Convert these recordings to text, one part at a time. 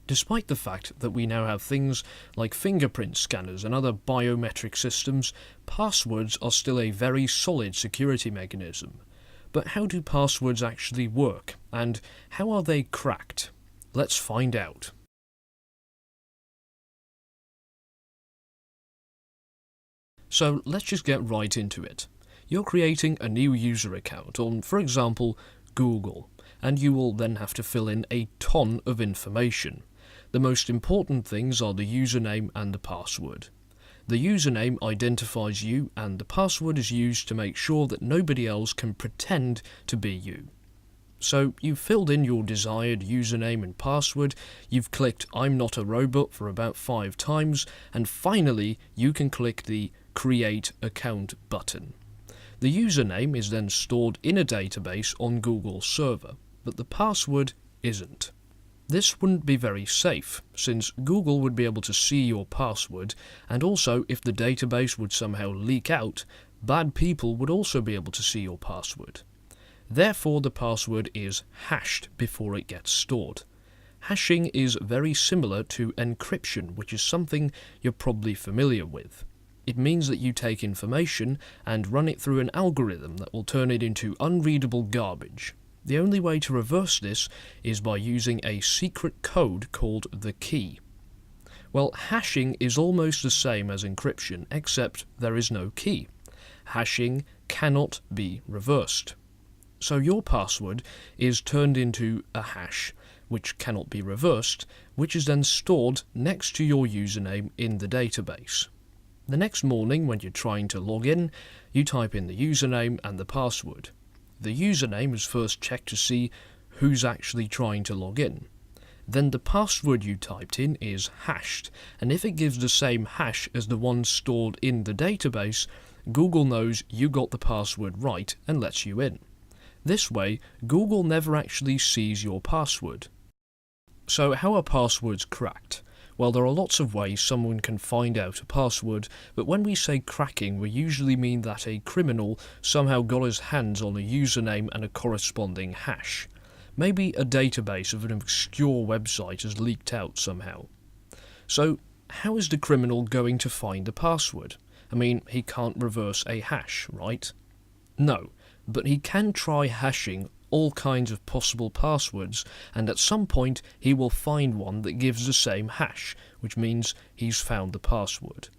Despite the fact that we now have things like fingerprint scanners and other biometric systems, passwords are still a very solid security mechanism. But how do passwords actually work, and how are they cracked? Let's find out. So let's just get right into it. You're creating a new user account on, for example, Google, and you will then have to fill in a ton of information. The most important things are the username and the password. The username identifies you, and the password is used to make sure that nobody else can pretend to be you. So you've filled in your desired username and password, you've clicked I'm not a robot for about 5 times, and finally you can click the Create Account button. The username is then stored in a database on Google's server, but the password isn't. This wouldn't be very safe, since Google would be able to see your password, and also if the database would somehow leak out, bad people would also be able to see your password. Therefore, the password is hashed before it gets stored. Hashing is very similar to encryption, which is something you're probably familiar with. It means that you take information and run it through an algorithm that will turn it into unreadable garbage. The only way to reverse this is by using a secret code called the key. Well, hashing is almost the same as encryption, except there is no key. Hashing cannot be reversed. So your password is turned into a hash, which cannot be reversed, which is then stored next to your username in the database. The next morning, when you're trying to log in, you type in the username and the password. The username is first checked to see who's actually trying to log in. Then the password you typed in is hashed, and if it gives the same hash as the one stored in the database, Google knows you got the password right and lets you in. This way, Google never actually sees your password. So how are passwords cracked? Well, there are lots of ways someone can find out a password, but when we say cracking, we usually mean that a criminal somehow got his hands on a username and a corresponding hash. Maybe a database of an obscure website has leaked out somehow. So, how is the criminal going to find the password? I mean, he can't reverse a hash, right? No, but he can try hashing all kinds of possible passwords, and at some point he will find one that gives the same hash, which means he's found the password.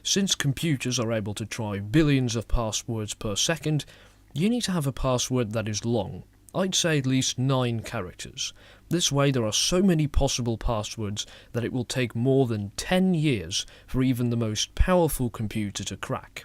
Since computers are able to try billions of passwords per second, you need to have a password that is long. I'd say at least 9 characters. This way there are so many possible passwords that it will take more than 10 years for even the most powerful computer to crack.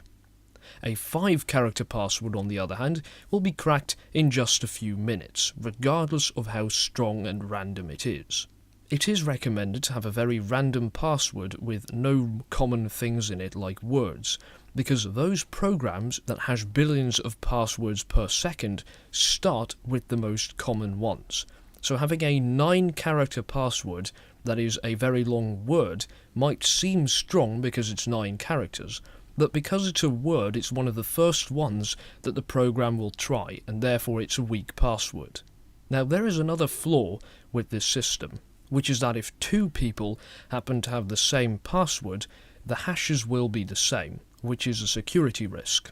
A 5-character password, on the other hand, will be cracked in just a few minutes, regardless of how strong and random it is. It is recommended to have a very random password with no common things in it like words, because those programs that hash billions of passwords per second start with the most common ones. So having a 9-character password that is a very long word might seem strong because it's 9 characters, but because it's a word, it's one of the first ones that the program will try, and therefore it's a weak password. Now, there is another flaw with this system, which is that if 2 people happen to have the same password, the hashes will be the same, which is a security risk.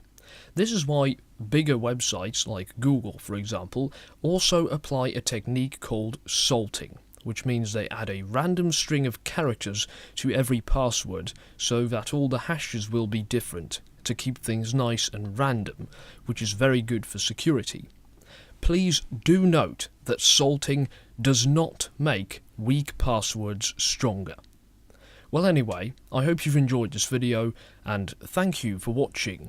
This is why bigger websites like Google, for example, also apply a technique called salting, which means they add a random string of characters to every password so that all the hashes will be different, to keep things nice and random, which is very good for security. Please do note that salting does not make weak passwords stronger. Well, anyway, I hope you've enjoyed this video, and thank you for watching.